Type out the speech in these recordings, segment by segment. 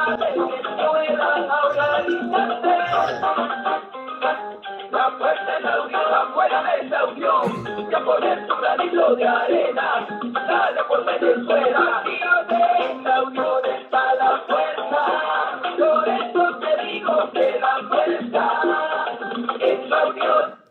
La fuerza es la unión, la fuerza es la unión. Ya poner tu granito de arena, dale por Venezuela. En la unión está la fuerza. Por eso te digo que la fuerza es la unión.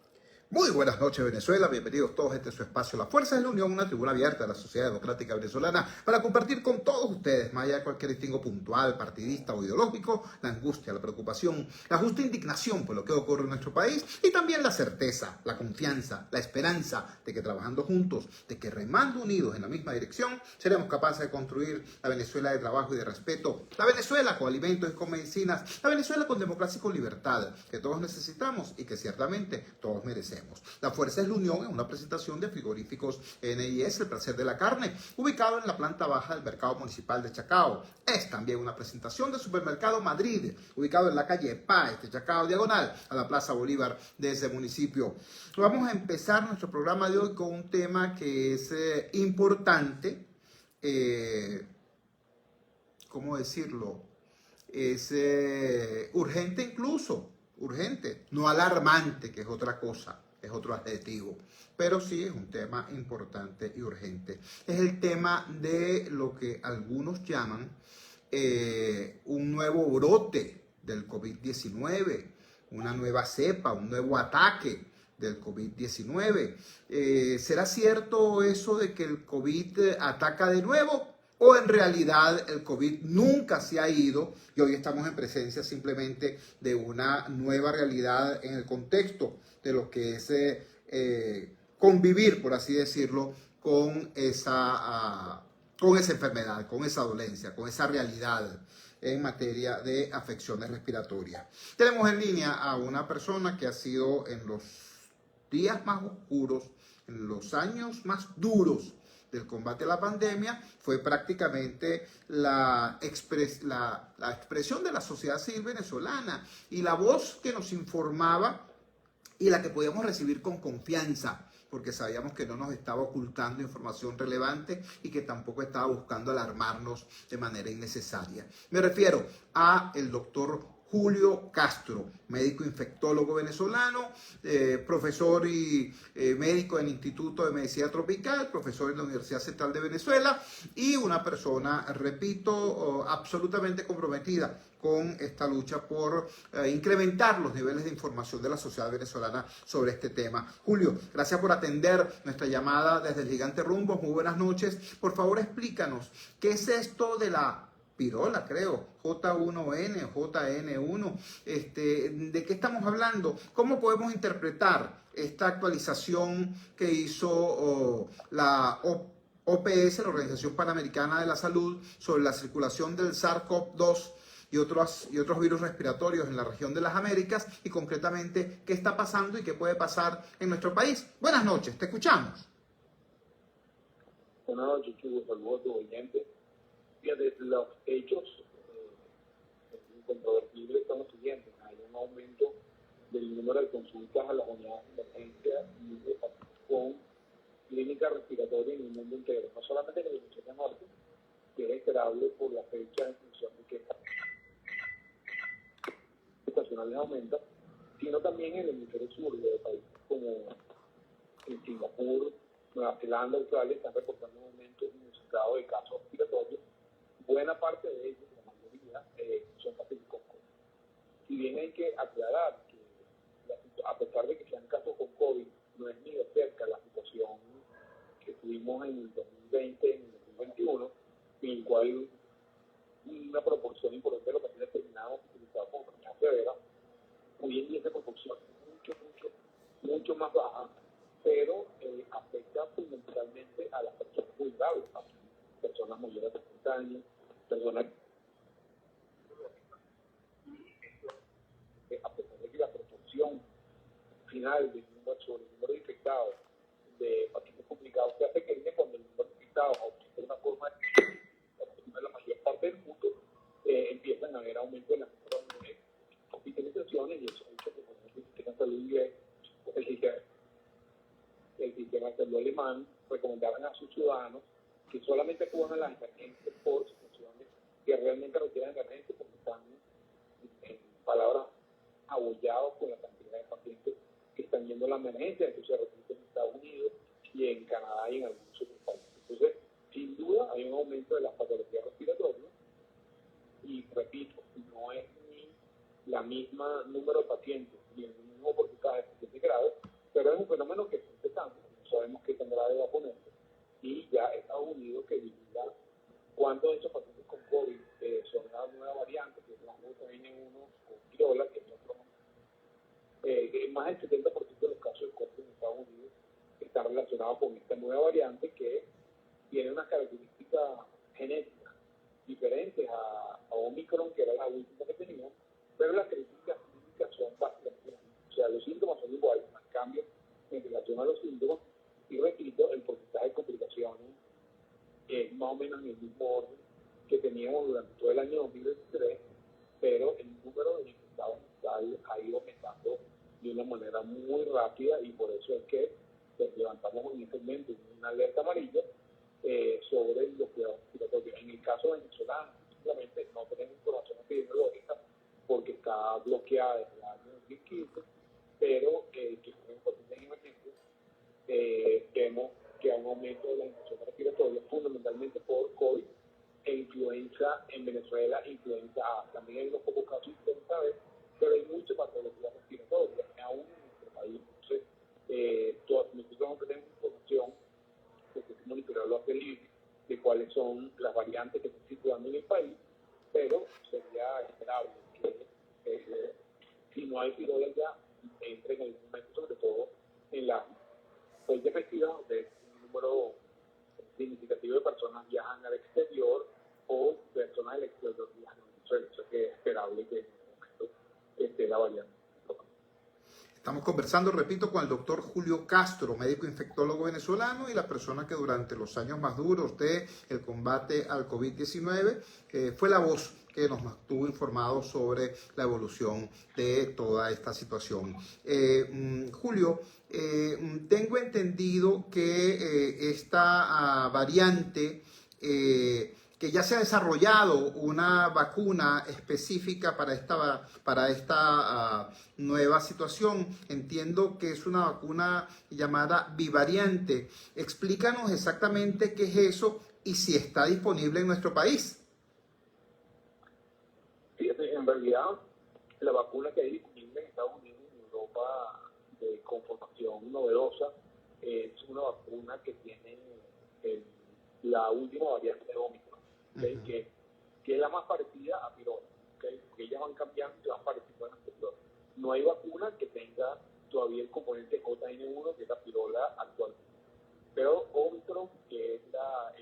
Muy buenas noches, Venezuela. Bienvenidos todos a este su espacio La Fuerza de la Unión, una tribuna abierta de la sociedad democrática venezolana para compartir con todos ustedes, más allá de cualquier distingo puntual, partidista o ideológico, la angustia, la preocupación, la justa indignación por lo que ocurre en nuestro país y también la certeza, la confianza, la esperanza de que trabajando juntos, de que remando unidos en la misma dirección, seremos capaces de construir la Venezuela de trabajo y de respeto, la Venezuela con alimentos y con medicinas, la Venezuela con democracia y con libertad, que todos necesitamos y que ciertamente todos merecemos. La Fuerza es la Unión es una presentación de frigoríficos NIS, el placer de la carne, ubicado en la planta baja del mercado municipal de Chacao. Es también una presentación del supermercado Madrid, ubicado en la calle Páez de Chacao, diagonal a la Plaza Bolívar de ese municipio. Vamos a empezar nuestro programa de hoy con un tema que es importante, ¿cómo decirlo? Es urgente incluso, urgente, no alarmante, que es otra cosa. Es otro adjetivo, pero sí es un tema importante y urgente. Es el tema de lo que algunos llaman un nuevo brote del COVID-19, una nueva cepa, un nuevo ataque del COVID-19. ¿Será cierto eso de que el COVID ataca de nuevo? ¿O en realidad el COVID nunca se ha ido y hoy estamos en presencia simplemente de una nueva realidad en el contexto de lo que es convivir, por así decirlo, con esa enfermedad, con esa dolencia, con esa realidad en materia de afecciones respiratorias? Tenemos en línea a una persona que ha sido en los días más oscuros, en los años más duros del combate a la pandemia, fue prácticamente la expresión de la sociedad civil venezolana y la voz que nos informaba y la que podíamos recibir con confianza, porque sabíamos que no nos estaba ocultando información relevante y que tampoco estaba buscando alarmarnos de manera innecesaria. Me refiero a el doctor Julio Castro, médico infectólogo venezolano, profesor y médico en el Instituto de Medicina Tropical, profesor en la Universidad Central de Venezuela y una persona, repito, absolutamente comprometida con esta lucha por incrementar los niveles de información de la sociedad venezolana sobre este tema. Julio, gracias por atender nuestra llamada desde el Gigante Rumbos. Muy buenas noches. Por favor, explícanos, ¿qué es esto de la pirola, creo, J1N, JN1, ¿de qué estamos hablando? ¿Cómo podemos interpretar esta actualización que hizo la OPS, la Organización Panamericana de la Salud, sobre la circulación del SARS-CoV-2 y otros virus respiratorios en la región de las Américas y concretamente qué está pasando y qué puede pasar en nuestro país? Buenas noches, te escuchamos. Buenas noches, chicos, saludos a tu oyente. Fíjate, los hechos incontrovertibles son los siguientes. Hay un aumento del número de consultas a las unidades de emergencia y con clínicas respiratorias en el mundo entero. No solamente en el hemisferio norte, que es esperable por la fecha en función de que estacionales aumentan, sino también en el hemisferio sur de países como en Singapur, Nueva Zelanda, Australia, están reportando un aumento inusitado de casos respiratorios. Buena parte de ellos, la mayoría, son pacientes con COVID. Si bien hay que aclarar que, a pesar de que sean casos con COVID, no es ni de cerca la situación que tuvimos en el 2020 y en el 2021, en el cual una proporción importante de los pacientes terminados utilizados como enfermedad severa. Hoy en día esa proporción es mucho más baja, pero afecta fundamentalmente a las personas vulnerables, personas mayores de 60 años, personas a pesar de que la proporción final del número sobre el número de infectados de pacientes complicados se hace que cuando el número de infectados aumenta de una forma en la mayor parte del mundo, empiezan a haber aumento en las hospitalizaciones y eso ha hecho que el sistema de salud inglés, el sistema de salud alemán recomendaban a sus ciudadanos que solamente acudan a las emergencias por situaciones que realmente requieren emergencia, maravillados con la cantidad de pacientes que están yendo a la emergencia, entonces repito, en Estados Unidos y en Canadá y en algunos otros países. Entonces, sin duda hay un aumento de las patologías respiratorias y repito, no es ni la misma número de pacientes ni el mismo porcentaje de pacientes graves, pero es un fenómeno que está empezando, no sabemos qué tan grave va a ponerse, y ya Estados Unidos que vigila cuántos de estos pacientes con COVID son la nueva variante, que es la N1 con virola, que es otro, más del 70% de los casos de COVID en Estados Unidos están relacionados con esta nueva variante que tiene unas características genéticas diferentes a Omicron, que era la última que teníamos, pero las características clínicas son básicamente las mismas. O sea, los síntomas son iguales, no hay cambios en relación a los síntomas, y repito, el porcentaje de complicaciones es más o menos en el mismo orden que teníamos durante todo el año 2023, pero el número de infectados ha ido aumentando de una manera muy rápida, y por eso es que levantamos en este momento una alerta amarilla sobre los cuidados respiratorios. En el caso venezolano, simplemente no tenemos información epidemiológica porque está bloqueada desde el año 2015, pero que tenemos pacientes emergentes, vemos que hay un aumento de las infecciones respiratorias, fundamentalmente por COVID e influenza en Venezuela, influenza A. También hay unos pocos casos de influenza B, pero hay muchas patologías respiratorias, aún en nuestro país. Entonces, nosotros no tenemos información, porque se monitoreó los delitos, de cuáles son las variantes que están circulando en el país, pero sería esperable que si no hay virola ya, entre en algún momento, sobre todo en la fuente festiva, donde un número significativo de personas viajan al exterior o personas del exterior viajan a Venezuela. Eso que es esperable que en algún momento esté la variante. Estamos conversando, repito, con el doctor Julio Castro, médico infectólogo venezolano y la persona que durante los años más duros del combate al COVID-19 fue la voz que nos mantuvo informados sobre la evolución de toda esta situación. Julio, tengo entendido que esta variante que ya se ha desarrollado una vacuna específica para esta nueva situación. Entiendo que es una vacuna llamada bivariante. Explícanos exactamente qué es eso y si está disponible en nuestro país. Fíjate, en realidad, la vacuna que hay disponible en Estados Unidos y en Europa de conformación novedosa es una vacuna que tiene la última variante de Omicron. ¿Okay? Que es la más parecida a virola, ¿okay? Que ellas van cambiando y van pareciendo a las anteriores. No hay vacuna que tenga todavía el componente JN1, que es la virola actual. Pero Omicron, que es la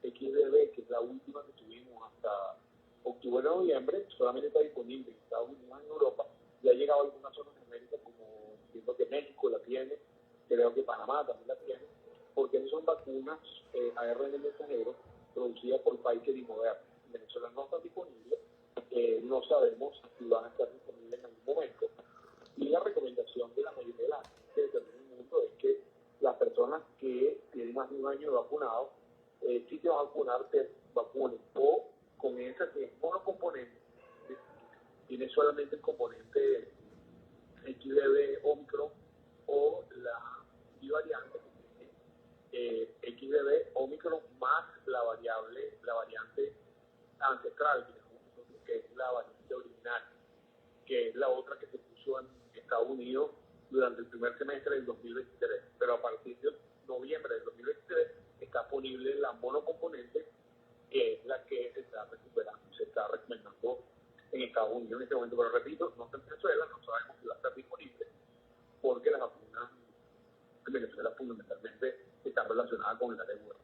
XBB, que es la última que tuvimos hasta octubre-noviembre, solamente está disponible en Estados Unidos y en Europa. Ya ha llegado a algunas zonas de América, como entiendo que México la tiene, creo que Panamá también la tiene, porque esas son vacunas ARN mensajero producidas por Pfizer y Moderna. En Venezuela no están disponibles, no sabemos si van a estar disponibles en algún momento. Y la recomendación de la mayoría de la gente del mundo es que las personas que tienen más de un año vacunados, si se van a vacunar, se vacunen o con esa que es monocomponente, tiene solamente el componente XBB Omicron o la bivariante XBB Omicron más la variante ancestral, que es la variante original, que es la otra que se puso en Estados Unidos durante el primer semestre del 2023, pero a partir de noviembre del 2023 está disponible la monocomponente, que es la que se está recuperando, se está recomendando en Estados Unidos en este momento, pero repito, no está en Venezuela, no sabemos si va a estar disponible, porque las vacunas en Venezuela fundamentalmente están relacionadas con el área de guerra.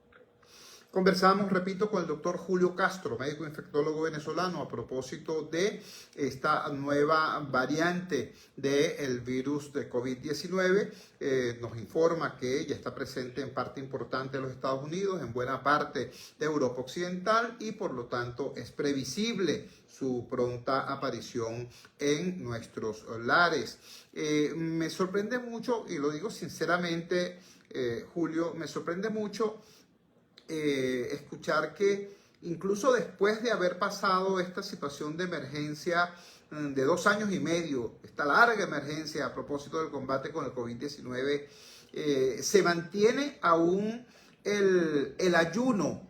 Conversamos, repito, con el doctor Julio Castro, médico infectólogo venezolano, a propósito de esta nueva variante del virus de COVID-19. Nos informa que ya está presente en parte importante de los Estados Unidos, en buena parte de Europa Occidental, y por lo tanto es previsible su pronta aparición en nuestros lares. Me sorprende mucho, y lo digo sinceramente, Julio, me sorprende mucho escuchar que incluso después de haber pasado esta situación de emergencia de 2 años y medio, esta larga emergencia a propósito del combate con el COVID-19, se mantiene aún el ayuno,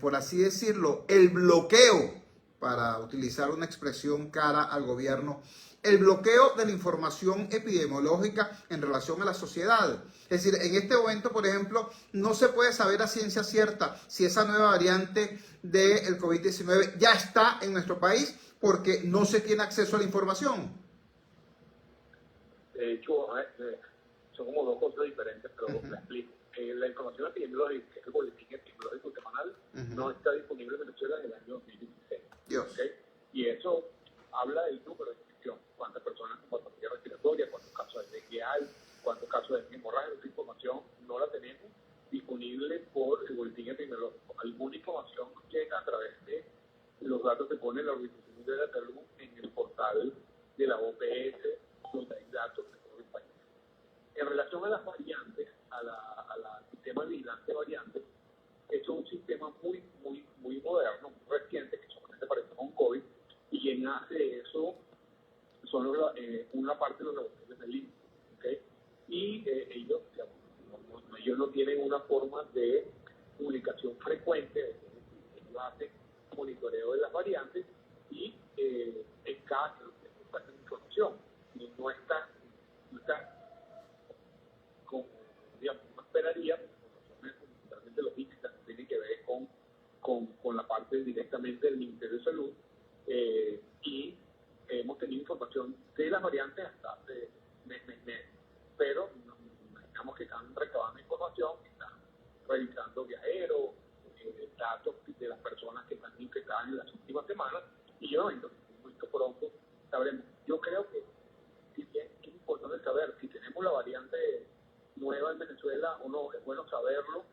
por así decirlo, el bloqueo, para utilizar una expresión cara al gobierno, el bloqueo de la información epidemiológica en relación a la sociedad. Es decir, en este momento, por ejemplo, no se puede saber a ciencia cierta si esa nueva variante del COVID-19 ya está en nuestro país porque no se tiene acceso a la información. De hecho, son como dos cosas diferentes, pero la explico. La información epidemiológica, que es el boletín epidemiológico semanal, no está disponible en Venezuela desde el año 2016. ¿Okay? Y eso habla del número de infección, cuántas personas con patología respiratoria, cuántos casos de dengue hay, cuántos casos de hemorragia. Esa información no la tenemos disponible por el boletín epidemiológico. Alguna información llega a través de los datos que pone la Organización Mundial de la Salud en el portal de la OPS, donde hay datos de todo el país. En relación a las variantes, al sistema de vigilancia de variantes, esto es un sistema muy moderno, muy reciente, que solamente apareció con COVID, y quien hace eso son una parte de los laboratorios del INSS, ¿okay? Y ellos, digamos, ellos no tienen una forma de publicación frecuente, ellos hacen monitoreo de las variantes y en cada que pasan información, y no está como, digamos, uno esperaría, por razones fundamentalmente logísticas, que tienen que ver con la parte directamente del Ministerio de Salud, y hemos tenido información de las variantes hasta hace mes, pero digamos que están recabando información, están revisando viajeros, datos de las personas que están infectadas en las últimas semanas, y yo muy pronto sabremos. Yo creo que, si bien es importante saber si tenemos la variante nueva en Venezuela o no, es bueno saberlo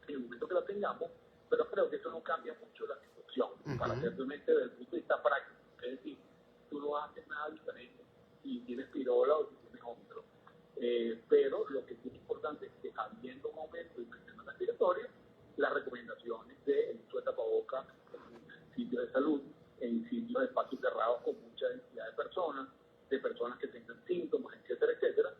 en el momento que la tengamos, pero creo que eso no cambia mucho la situación, para ser realmente desde el punto de vista práctico. Es decir, tú no haces nada diferente si tienes pirola o si tienes Omicron. Pero lo que sí es importante es que, habiendo un aumento de infecciones respiratorias, las recomendaciones del uso de tapabocas en sitios de salud, en sitios de espacios cerrados con mucha densidad de personas que tengan síntomas, etcétera,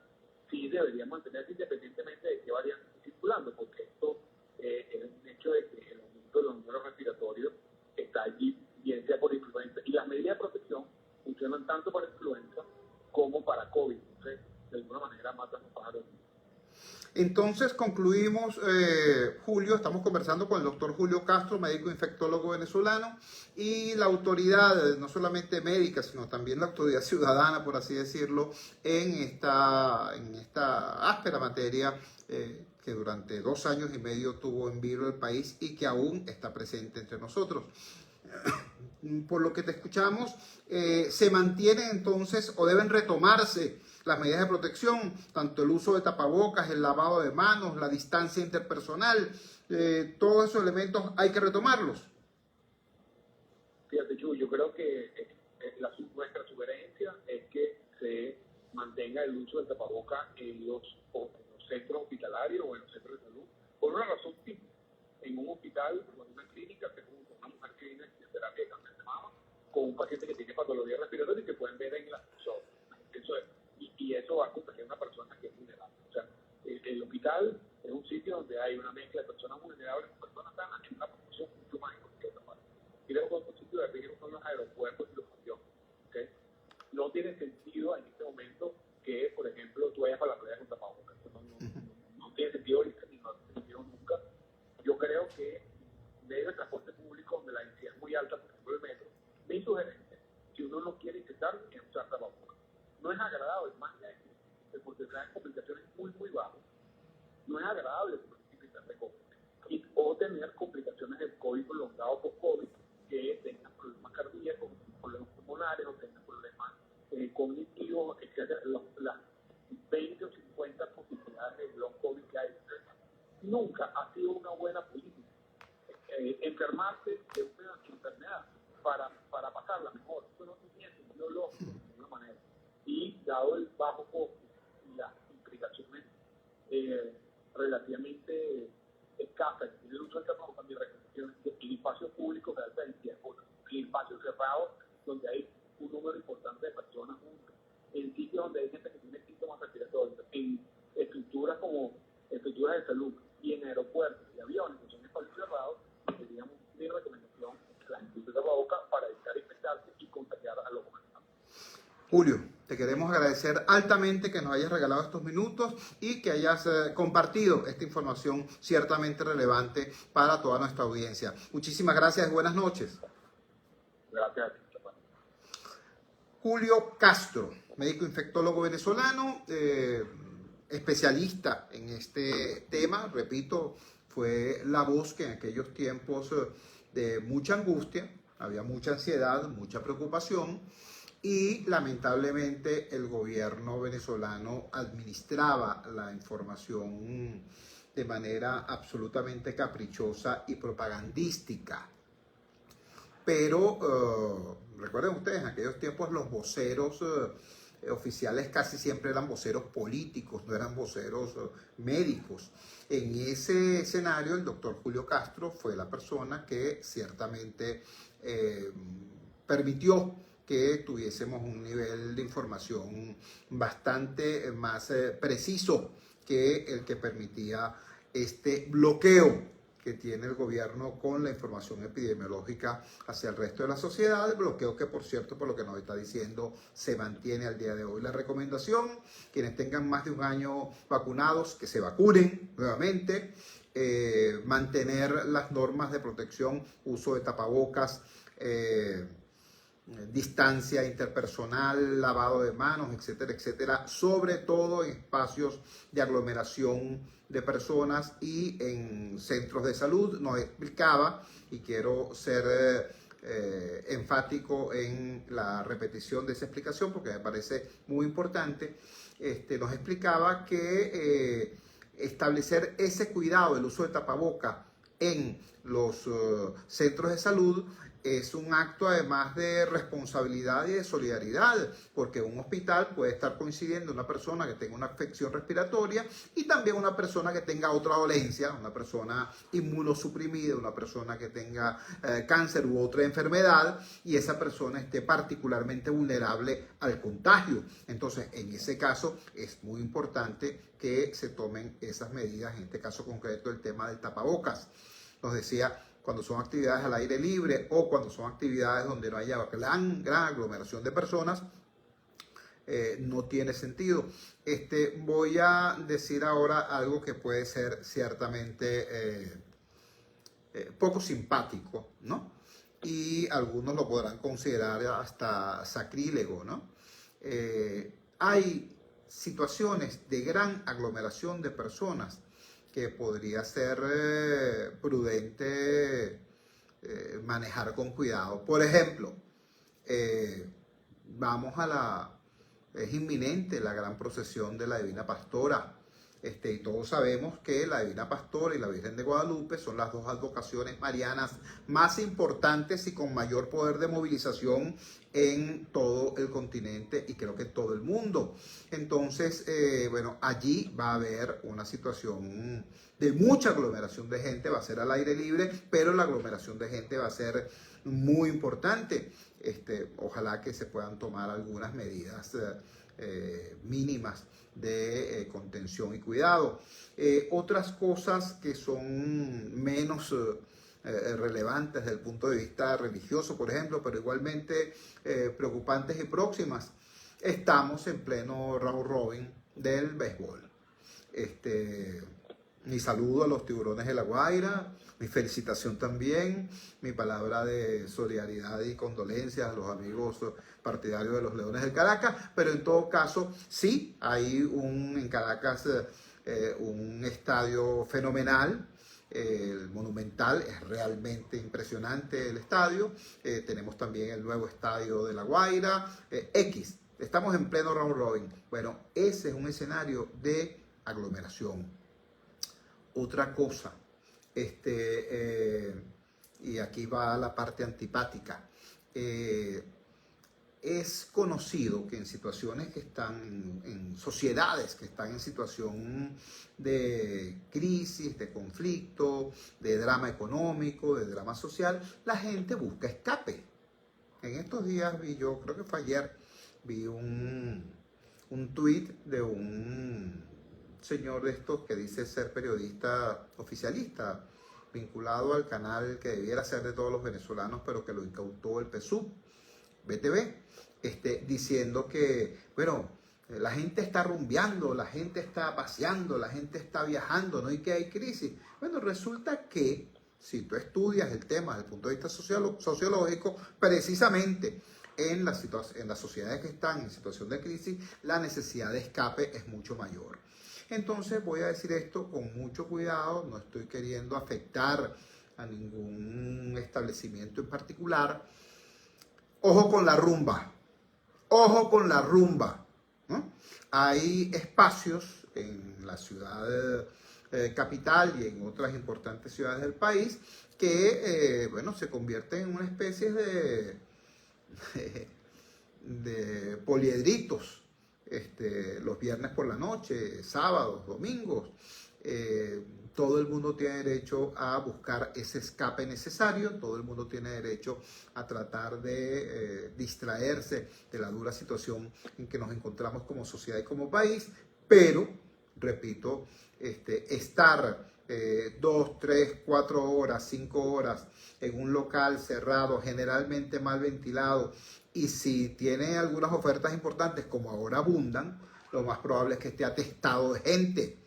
sí deberían mantenerse independientemente de qué variante esté circulando, porque esto es un hecho de que el aumento de los números respiratorios está allí, bien sea por influenza, y las medidas de protección funcionan tanto para influenza como para COVID. Entonces, de alguna manera matan los pájaros. Entonces concluimos, Julio, estamos conversando con el doctor Julio Castro, médico infectólogo venezolano, y la autoridad, no solamente médica, sino también la autoridad ciudadana, por así decirlo, en esta áspera materia que durante 2 años y medio tuvo en vilo el país y que aún está presente entre nosotros. Por lo que te escuchamos, se mantienen entonces o deben retomarse las medidas de protección, tanto el uso de tapabocas, el lavado de manos, la distancia interpersonal, todos esos elementos hay que retomarlos. Fíjate, Chu, yo creo que nuestra sugerencia es que se mantenga el uso del tapabocas en los centros hospitalarios o en los centros de salud, por una razón simple. En un hospital o en una clínica, que una mujer que viene de terapia de cáncer de mama, con un paciente que tiene patología respiratoria y que pueden ver en la ascensor. Eso es. Y eso va a contagiar a una persona que es vulnerable. O sea, el hospital es un sitio donde hay una mezcla de personas vulnerables con personas sanas en una proporción mucho más importante. Y luego otro sitio de riesgo son los aeropuertos y los aviones. ¿Okay? No tiene sentido en este momento que, por ejemplo, tú vayas para la playa con tapabocas. No tiene sentido ahorita ni no tiene sentido nunca. Yo creo que medio de transporte público donde la densidad es muy alta, por ejemplo el metro, mi sugerencia, si uno no quiere intentar, es usar tapabocas. No es agradable, más el porcentaje de complicaciones es muy bajo. No es agradable infectarse de COVID. O tener complicaciones del COVID prolongado por COVID, que tengan problemas cardíacos, problemas pulmonares, o tengan problemas cognitivos, etc. Las 20 o 50 posibilidades de long COVID que hay. Nunca ha sido una buena política enfermarse de una enfermedad para pasarla mejor. Eso no tiene sentido lógico de ninguna manera. Y dado el bajo costo y las implicaciones relativamente casa que tiene el uso del tapabocas, mi recomendación es que en espacios públicos de alta densidad, en espacios cerrados donde hay un número importante de personas juntas, en sitios donde hay gente que tiene síntomas respiratorios, en estructuras como estructuras de salud y en aeropuertos y aviones que son espacios cerrados, seríamos mi recomendación es que la gente use tapabocas para evitar infectarse y contagiar a los demás. Julio, te queremos agradecer altamente que nos hayas regalado estos minutos y que hayas compartido esta información ciertamente relevante para toda nuestra audiencia. Muchísimas gracias y buenas noches. Gracias. Julio Castro, médico infectólogo venezolano, especialista en este tema, repito, fue la voz que en aquellos tiempos de mucha angustia, había mucha ansiedad, mucha preocupación, y lamentablemente el gobierno venezolano administraba la información de manera absolutamente caprichosa y propagandística. Pero recuerden ustedes, en aquellos tiempos los voceros oficiales casi siempre eran voceros políticos, no eran voceros médicos. En ese escenario el doctor Julio Castro fue la persona que ciertamente permitió que tuviésemos un nivel de información bastante más preciso que el que permitía este bloqueo que tiene el gobierno con la información epidemiológica hacia el resto de la sociedad, el bloqueo que, por cierto, por lo que nos está diciendo, se mantiene al día de hoy. La recomendación, quienes tengan más de un año vacunados, que se vacunen nuevamente, mantener las normas de protección, uso de tapabocas, distancia interpersonal, lavado de manos, etcétera, etcétera, sobre todo en espacios de aglomeración de personas y en centros de salud. Nos explicaba, y quiero ser enfático en la repetición de esa explicación porque me parece muy importante, nos explicaba que establecer ese cuidado del uso de tapaboca en los centros de salud es un acto además de responsabilidad y de solidaridad, porque un hospital puede estar coincidiendo una persona que tenga una afección respiratoria y también una persona que tenga otra dolencia, una persona inmunosuprimida, una persona que tenga cáncer u otra enfermedad, y esa persona esté particularmente vulnerable al contagio. Entonces, en ese caso es muy importante que se tomen esas medidas, en este caso concreto el tema del tapabocas. Nos decía, cuando son actividades al aire libre o cuando son actividades donde no haya gran aglomeración de personas, no tiene sentido. Voy a decir ahora algo que puede ser ciertamente poco simpático, ¿no? Y algunos lo podrán considerar hasta sacrílego, ¿no? Hay situaciones de gran aglomeración de personas que podría ser prudente manejar con cuidado. Por ejemplo, es inminente la gran procesión de la Divina Pastora. Y todos sabemos que la Divina Pastora y la Virgen de Guadalupe son las dos advocaciones marianas más importantes y con mayor poder de movilización en todo el continente y creo que en todo el mundo. Entonces, bueno, allí va a haber una situación de mucha aglomeración de gente, va a ser al aire libre, pero la aglomeración de gente va a ser muy importante. Ojalá que se puedan tomar algunas medidas mínimas de contención y cuidado. Otras cosas que son menos relevantes desde el punto de vista religioso, por ejemplo, pero igualmente preocupantes y próximas. Estamos en pleno round robin del béisbol. Mi saludo a los Tiburones de La Guaira, mi felicitación también, mi palabra de solidaridad y condolencias a los amigos partidarios de los Leones del Caracas, pero en todo caso, sí, hay en Caracas un estadio fenomenal, el Monumental, es realmente impresionante el estadio. Tenemos también el nuevo estadio de La Guaira, estamos en pleno round robin. Bueno, ese es un escenario de aglomeración. Otra cosa, y aquí va la parte antipática, es conocido que en situaciones que están, en sociedades que están en situación de crisis, de conflicto, de drama económico, de drama social, la gente busca escape. En estos días vi yo, creo que fue ayer, vi un tuit de un señor de estos que dice ser periodista oficialista, vinculado al canal que debiera ser de todos los venezolanos, pero que lo incautó el PSUV, BTV, diciendo que, bueno, la gente está rumbeando, la gente está paseando, la gente está viajando, no hay que hay crisis. Bueno, resulta que si tú estudias el tema desde el punto de vista sociológico, precisamente en las sociedades que están en situación de crisis, la necesidad de escape es mucho mayor. Entonces voy a decir esto con mucho cuidado, no estoy queriendo afectar a ningún establecimiento en particular. Ojo con la rumba, ojo con la rumba, ¿no? Hay espacios en la ciudad capital y en otras importantes ciudades del país que, bueno, se convierten en una especie de poliedritos, los viernes por la noche, sábados, domingos. Todo el mundo tiene derecho a buscar ese escape necesario, todo el mundo tiene derecho a tratar de distraerse de la dura situación en que nos encontramos como sociedad y como país, pero, repito, estar 2, 3, 4 horas, 5 horas en un local cerrado, generalmente mal ventilado, y si tiene algunas ofertas importantes, como ahora abundan, lo más probable es que esté atestado de gente.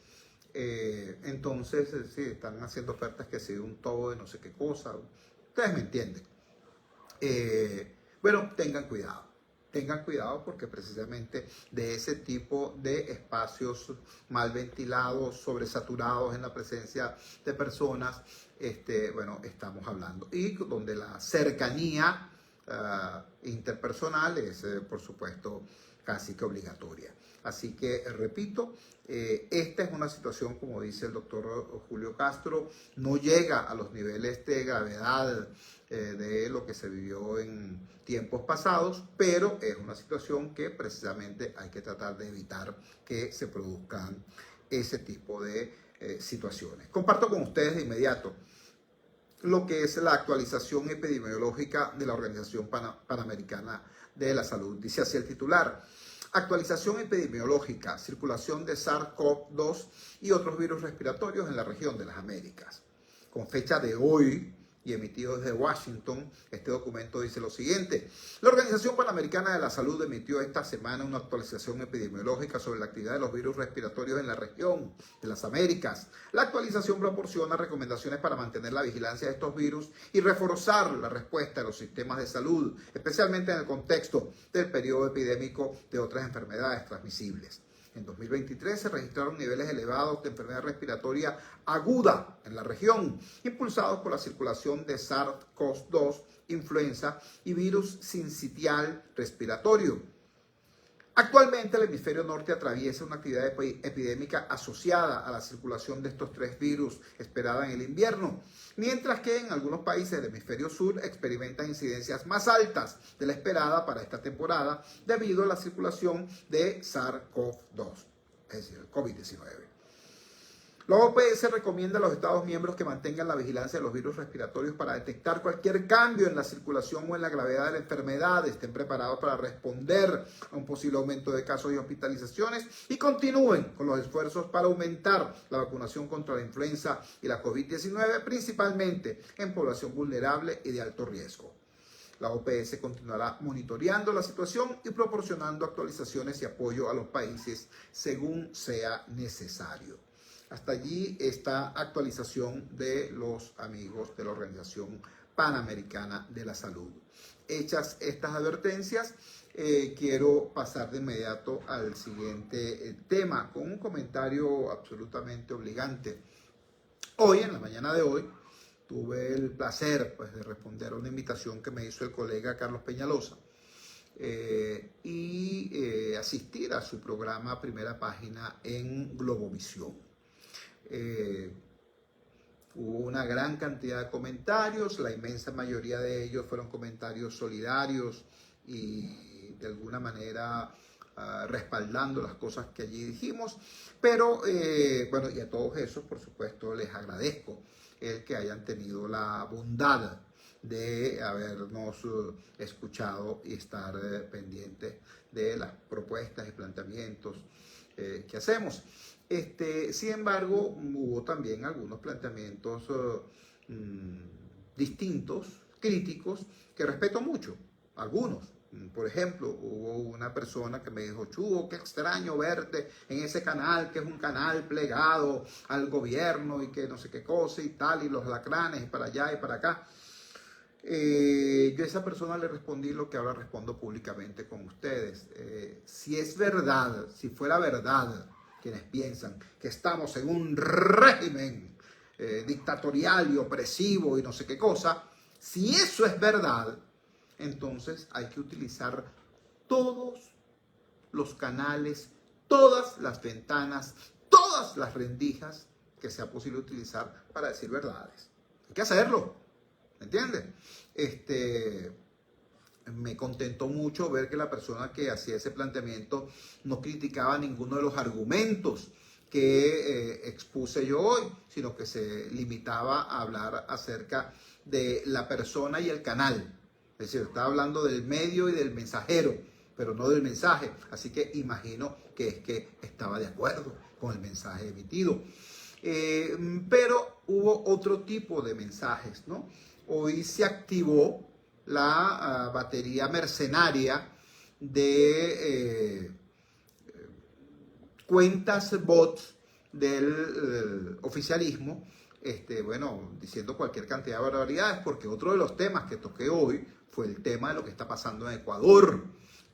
Entonces, sí, están haciendo ofertas que si un tobo de no sé qué cosa. Ustedes me entienden. Bueno, tengan cuidado porque precisamente de ese tipo de espacios mal ventilados, sobresaturados en la presencia de personas, bueno, estamos hablando. Y donde la cercanía interpersonal es, por supuesto, casi que obligatoria. Así que, repito, esta es una situación, como dice el doctor Julio Castro, no llega a los niveles de gravedad de lo que se vivió en tiempos pasados, pero es una situación que precisamente hay que tratar de evitar que se produzcan ese tipo de situaciones. Comparto con ustedes de inmediato lo que es la actualización epidemiológica de la Organización Panamericana de la Salud. Dice así el titular: actualización epidemiológica, circulación de SARS-CoV-2 y otros virus respiratorios en la región de las Américas. Con fecha de hoy y emitido desde Washington, este documento dice lo siguiente: la Organización Panamericana de la Salud emitió esta semana una actualización epidemiológica sobre la actividad de los virus respiratorios en la región de las Américas. La actualización proporciona recomendaciones para mantener la vigilancia de estos virus y reforzar la respuesta de los sistemas de salud, especialmente en el contexto del periodo epidémico de otras enfermedades transmisibles. En 2023 se registraron niveles elevados de enfermedad respiratoria aguda en la región, impulsados por la circulación de SARS-CoV-2, influenza y virus sincitial respiratorio. Actualmente el hemisferio norte atraviesa una actividad epidémica asociada a la circulación de estos tres virus esperada en el invierno, mientras que en algunos países del hemisferio sur experimentan incidencias más altas de la esperada para esta temporada debido a la circulación de SARS-CoV-2, es decir, el COVID-19. La OPS recomienda a los Estados miembros que mantengan la vigilancia de los virus respiratorios para detectar cualquier cambio en la circulación o en la gravedad de la enfermedad, estén preparados para responder a un posible aumento de casos y hospitalizaciones y continúen con los esfuerzos para aumentar la vacunación contra la influenza y la COVID-19, principalmente en población vulnerable y de alto riesgo. La OPS continuará monitoreando la situación y proporcionando actualizaciones y apoyo a los países según sea necesario. Hasta allí esta actualización de los amigos de la Organización Panamericana de la Salud. Hechas estas advertencias, quiero pasar de inmediato al siguiente tema con un comentario absolutamente obligante. Hoy, en la mañana de hoy, tuve el placer de responder a una invitación que me hizo el colega Carlos Peñalosa y asistir a su programa Primera Página en Globovisión. Hubo una gran cantidad de comentarios, la inmensa mayoría de ellos fueron comentarios solidarios y de alguna manera respaldando las cosas que allí dijimos, pero bueno, y a todos esos, por supuesto, les agradezco el que hayan tenido la bondad de habernos escuchado y estar pendientes de las propuestas y planteamientos que hacemos. Sin embargo, hubo también algunos planteamientos distintos, críticos, que respeto mucho, algunos. Por ejemplo, hubo una persona que me dijo: Chugo, qué extraño verte en ese canal, que es un canal plegado al gobierno y que no sé qué cosa y tal, y los lacranes y para allá y para acá. Yo a esa persona le respondí lo que ahora respondo públicamente con ustedes. Si es verdad, si fuera verdad, quienes piensan que estamos en un régimen dictatorial y opresivo y no sé qué cosa, si eso es verdad, entonces hay que utilizar todos los canales, todas las ventanas, todas las rendijas que sea posible utilizar para decir verdades. Hay que hacerlo, ¿me entiendes? Me contentó mucho ver que la persona que hacía ese planteamiento no criticaba ninguno de los argumentos que expuse yo hoy, sino que se limitaba a hablar acerca de la persona y el canal. Es decir, estaba hablando del medio y del mensajero, pero no del mensaje. Así que imagino que es que estaba de acuerdo con el mensaje emitido. Pero hubo otro tipo de mensajes, ¿no? Hoy se activó la batería mercenaria de cuentas bots del oficialismo, bueno, diciendo cualquier cantidad de barbaridades, porque otro de los temas que toqué hoy fue el tema de lo que está pasando en Ecuador.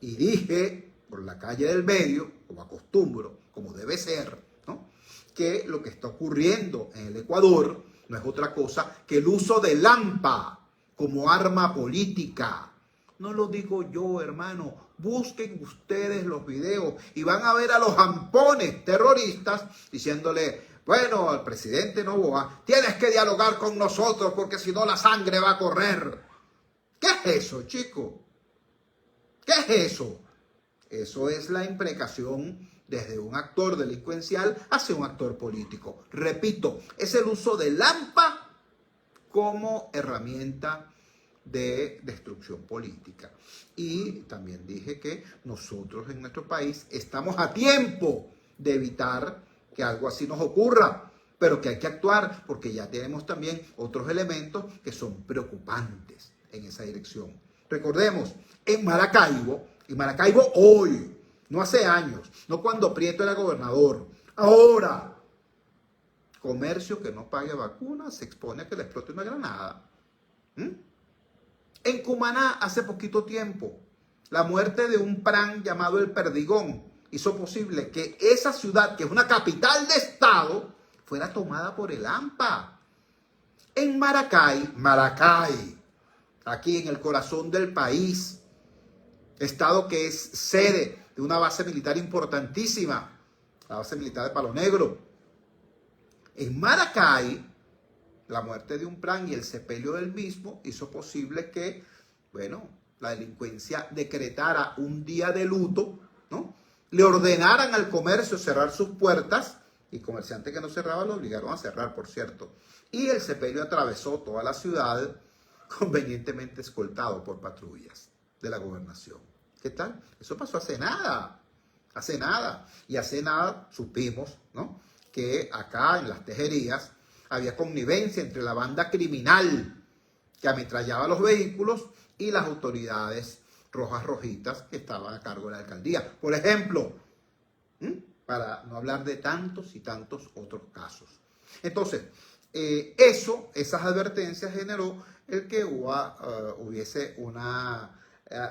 Y dije, por la calle del medio, como acostumbro, como debe ser, ¿no?, que lo que está ocurriendo en el Ecuador no es otra cosa que el uso del AMPA como arma política. No lo digo yo, hermano. Busquen ustedes los videos y van a ver a los ampones terroristas diciéndole: bueno, al presidente Noboa, tienes que dialogar con nosotros porque si no la sangre va a correr. ¿Qué es eso, chico? ¿Qué es eso? Eso es la imprecación desde un actor delincuencial hacia un actor político. Repito, es el uso del AMPA como herramienta de destrucción política. Y también dije que nosotros en nuestro país estamos a tiempo de evitar que algo así nos ocurra, pero que hay que actuar porque ya tenemos también otros elementos que son preocupantes en esa dirección. Recordemos, en Maracaibo hoy, no hace años, no cuando Prieto era gobernador, ahora, comercio que no pague vacunas se expone a que le explote una granada. En Cumaná, hace poquito tiempo, la muerte de un PRAN llamado El Perdigón hizo posible que esa ciudad, que es una capital de estado, fuera tomada por el AMPA. En Maracay, aquí en el corazón del país, estado que es sede de una base militar importantísima, la base militar de Palo Negro. En Maracay, la muerte de un PRAN y el sepelio del mismo hizo posible que, bueno, la delincuencia decretara un día de luto, ¿no? Le ordenaran al comercio cerrar sus puertas y comerciantes que no cerraban lo obligaron a cerrar, por cierto. Y el sepelio atravesó toda la ciudad convenientemente escoltado por patrullas de la gobernación. ¿Qué tal? Eso pasó hace nada. Y hace nada supimos, ¿no?, que acá en Las Tejerías había connivencia entre la banda criminal que ametrallaba los vehículos y las autoridades rojitas que estaban a cargo de la alcaldía. Por ejemplo, para no hablar de tantos y tantos otros casos. Entonces, esas advertencias generó el que hubiese una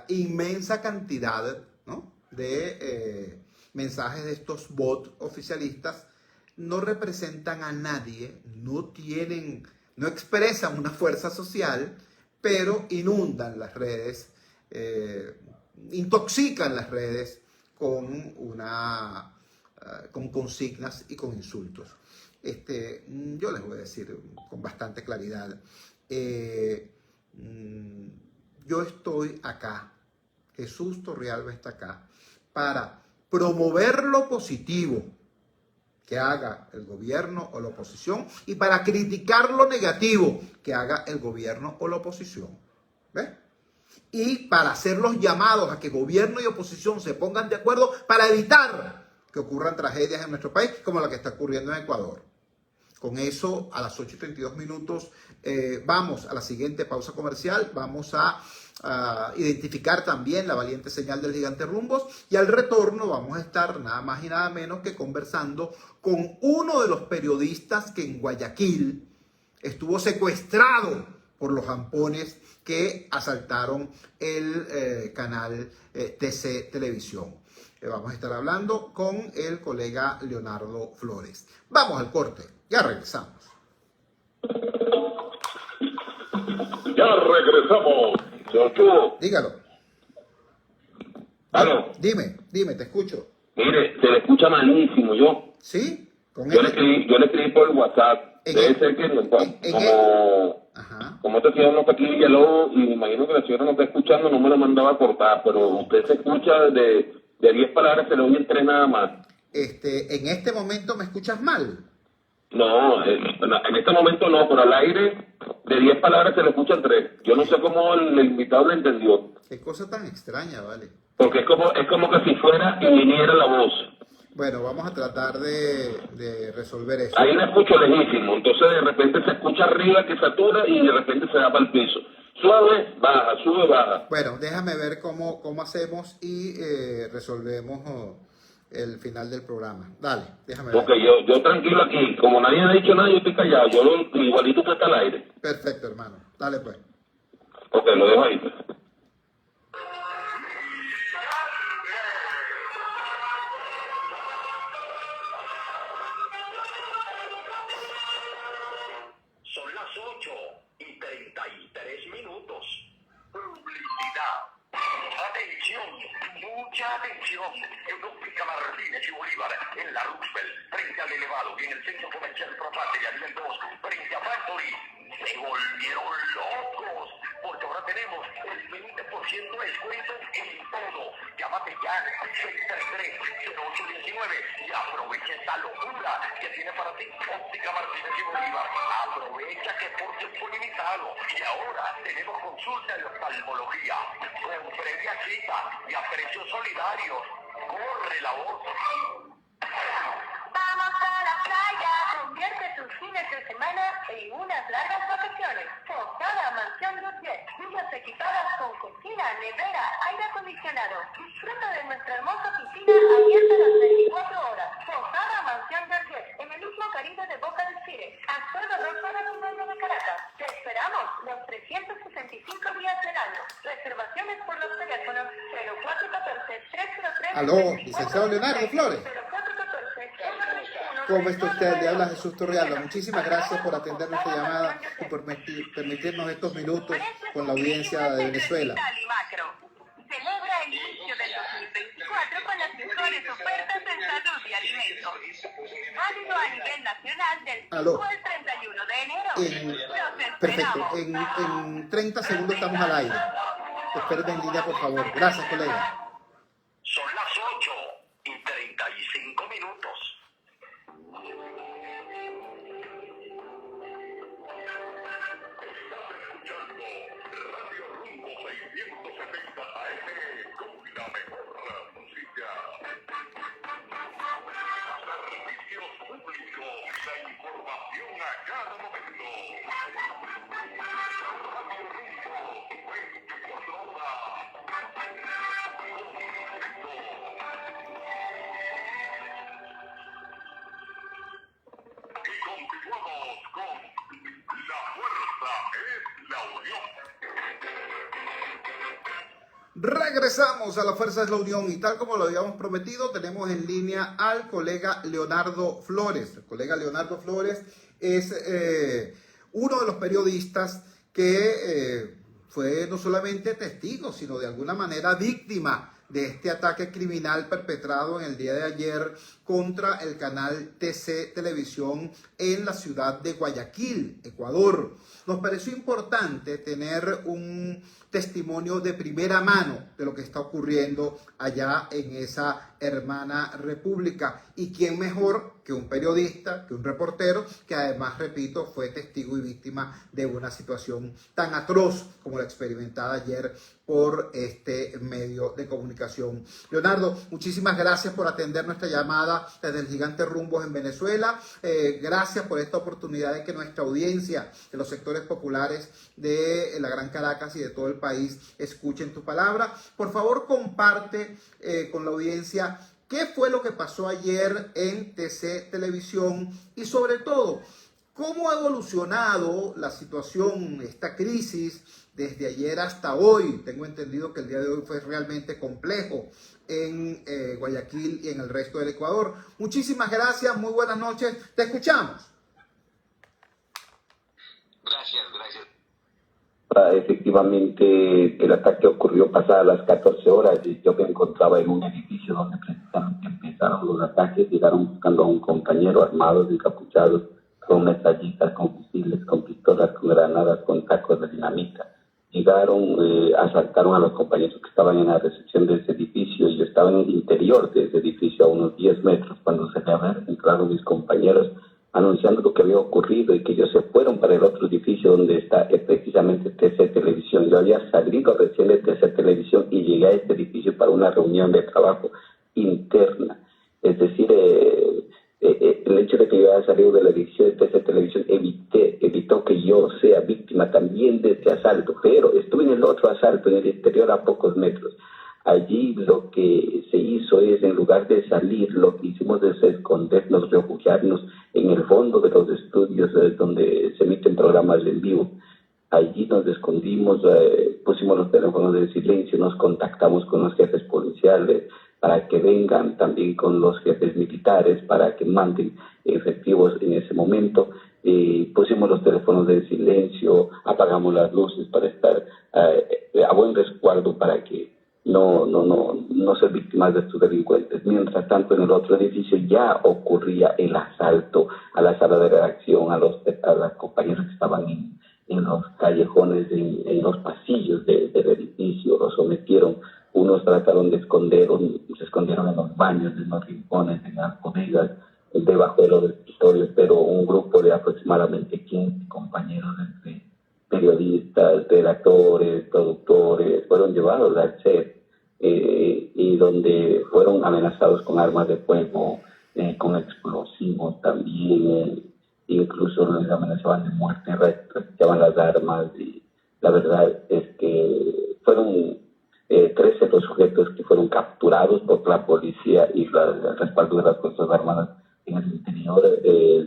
inmensa cantidad, ¿no?, de mensajes de estos bots oficialistas. No representan a nadie, no expresan una fuerza social, pero inundan las redes, intoxican las redes con consignas y con insultos. Yo les voy a decir con bastante claridad, yo estoy acá Jesús Torrealba está acá para promover lo positivo que haga el gobierno o la oposición y para criticar lo negativo que haga el gobierno o la oposición. ¿Ves? Y para hacer los llamados a que gobierno y oposición se pongan de acuerdo para evitar que ocurran tragedias en nuestro país como la que está ocurriendo en Ecuador. Con eso, a las 8:32 vamos a la siguiente pausa comercial. Vamos a identificar también la valiente señal del gigante Rumbos. Y al retorno vamos a estar nada más y nada menos que conversando con uno de los periodistas que en Guayaquil estuvo secuestrado por los jampones que asaltaron el canal TC Televisión. Vamos a estar hablando con el colega Leonardo Flores. Vamos al corte, ya regresamos. Ya regresamos. Señor, Dígalo. ¿aló? Dime, te escucho. Mire, se le escucha malísimo. ¿Sí? Yo le escribí por WhatsApp. Debe ser que como este señor no está aquí en Villalobos y me imagino que la señora no está escuchando, no me lo mandaba a cortar, pero usted se escucha de 10 palabras, se le oyen 3 nada más. En este momento me escuchas mal. No, en este momento no, pero al aire de 10 palabras se le escuchan 3. Yo no sé cómo el invitado lo entendió. Qué cosa tan extraña, vale. Porque es como que si fuera y viniera la voz. Bueno, vamos a tratar de resolver eso. Ahí la escucho lejísimo, entonces de repente se escucha arriba que satura y de repente se va para el piso. Suave, baja, sube, baja. Bueno, déjame ver cómo hacemos y resolvemos el final del programa. Dale, déjame ver. Ok, yo tranquilo aquí, como nadie ha dicho nada, yo estoy callado, igualito que está al aire. Perfecto, hermano. Dale pues. Ok, lo dejo ahí pues. Son las 8:33. Publicidad. Atención, mucha atención. En Óptica Martínez y Bolívar, en la Roosevelt, frente al Elevado y en el Centro Comercial Propatria, nivel 2, frente a Factory, se volvieron locos, porque ahora tenemos el 20% de descuento en todo. Llámate ya al 633-0819 y aprovecha esta locura que tiene para ti Óptica Martínez y Bolívar. Aprovecha que por tiempo limitado. Y ahora tenemos consulta de oftalmología con previa cita y a precios solidarios. Corre la voz. Vamos a la playa, convierte tus fines de semana en unas largas vacaciones. Posada Mansión Gutiérrez, villas equipadas con cocina, nevera, aire acondicionado. Disfruta de nuestra hermosa piscina abierta las 24 horas. Posada Mansión Gutiérrez, en el mismo Caribe de Boca del Cire, a solo 2 horas y media de Caracas. Te esperamos los 365 días del año. Reservaciones por los teléfonos 0414-303. Aló, licenciado Leonardo Flores. ¿Cómo está usted? Le habla Jesús Torrealba. Muchísimas gracias por atender nuestra llamada y por permitirnos estos minutos con la audiencia de Venezuela. Celebra el inicio del 2024 con las mejores ofertas en salud y alimentos. Válido a nivel nacional del 5 al 31 de enero. Perfecto. En 30 segundos estamos al aire. Esperen en línea, por favor. Gracias, colega. Son las 8:35. Radio Rumbo 670 AM con la mejor música. Servicios públicos, la información a cada momento. Radio Rumbo 24 horas. Y continuamos con La Fuerza es la Unión. Regresamos a La Fuerza es la Unión y tal como lo habíamos prometido, tenemos en línea al colega Leonardo Flores. El colega Leonardo Flores es uno de los periodistas que fue no solamente testigo, sino de alguna manera víctima de este ataque criminal perpetrado en el día de ayer contra el canal TC Televisión en la ciudad de Guayaquil, Ecuador. Nos pareció importante tener un testimonio de primera mano de lo que está ocurriendo allá en esa hermana república. Y quién mejor que un periodista, que un reportero, que además, repito, fue testigo y víctima de una situación tan atroz como la experimentada ayer por este medio de comunicación. Leonardo, muchísimas gracias por atender nuestra llamada desde el Gigante Rumbos en Venezuela. Gracias por esta oportunidad de que nuestra audiencia de los sectores populares de la Gran Caracas y de todo el país escuchen tu palabra. Por favor, comparte con la audiencia qué fue lo que pasó ayer en TC Televisión y, sobre todo, cómo ha evolucionado la situación, esta crisis, desde ayer hasta hoy. Tengo entendido que el día de hoy fue realmente complejo en Guayaquil y en el resto del Ecuador. Muchísimas gracias, muy buenas noches, te escuchamos. Gracias. Efectivamente, el ataque ocurrió pasadas las 14 horas y yo me encontraba en un edificio donde precisamente empezaron los ataques. Llegaron buscando a un compañero armados, encapuchados, con metralletas, con fusiles, con pistolas, con granadas, con sacos de dinamita. Llegaron, asaltaron a los compañeros que estaban en la recepción de ese edificio. Yo estaba en el interior de ese edificio a unos 10 metros cuando se me habían entrado mis compañeros anunciando lo que había ocurrido y que ellos se fueron para el otro edificio donde está precisamente TC Televisión. Yo había salido recién de TC Televisión y llegué a este edificio para una reunión de trabajo interna. Es decir, el hecho de que yo haya salido de la edificio de TC Televisión evitó que yo sea víctima también de este asalto, pero estuve en el otro asalto, en el exterior a pocos metros. Allí lo que se hizo es, en lugar de salir, lo que hicimos es escondernos, refugiarnos en el fondo de los estudios donde se emiten programas en vivo. Allí nos escondimos, pusimos los teléfonos en silencio, nos contactamos con los jefes policiales para que vengan, también con los jefes militares para que manden efectivos en ese momento. Pusimos los teléfonos en silencio, apagamos las luces para estar a buen resguardo para que no ser víctimas de estos delincuentes. Mientras tanto, en el otro edificio ya ocurría el asalto a la sala de redacción, a los compañeros que estaban en los callejones, en los pasillos del edificio, los sometieron. Unos trataron de se escondieron en los baños, en los rincones, en las bodegas, debajo de los escritorios, pero un grupo de aproximadamente 15 compañeros entre periodistas, redactores, productores, fueron llevados al set y donde fueron amenazados con armas de fuego, con explosivos también, incluso les amenazaban de muerte, retiraban las armas. Y la verdad es que fueron 13 los sujetos que fueron capturados por la policía y el respaldo de las Fuerzas Armadas en el interior.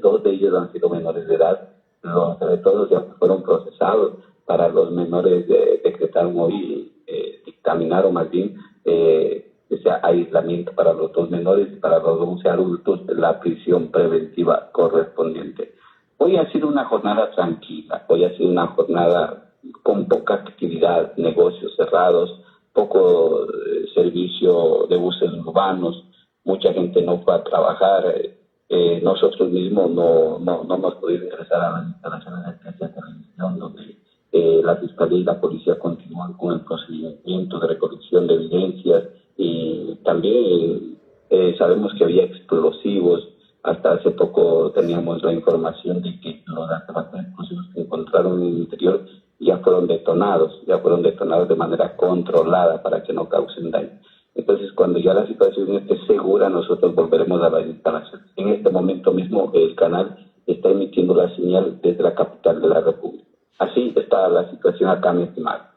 2 de ellos han sido menores de edad. Los de todos ya fueron procesados. Para los menores decretaron hoy, dictaminaron más bien ese aislamiento para los 2 menores y para los 11 adultos la prisión preventiva correspondiente. Hoy ha sido una jornada tranquila, hoy ha sido una jornada con poca actividad, negocios cerrados, poco servicio de buses urbanos, mucha gente no fue a trabajar. Nosotros mismos no hemos podido ingresar a las instalaciones de TC Televisión, donde la Fiscalía y la Policía continúan con el procedimiento de recolección de evidencias y también sabemos que había explosivos. Hasta hace poco teníamos la información de que los artefactos explosivos que encontraron en el interior ya fueron detonados de manera controlada para que no causen daño. Entonces, cuando ya la situación esté segura, nosotros volveremos a las instalaciones. En este momento mismo, el canal está emitiendo la señal desde la capital de la República. Así está la situación acá, mi estimado.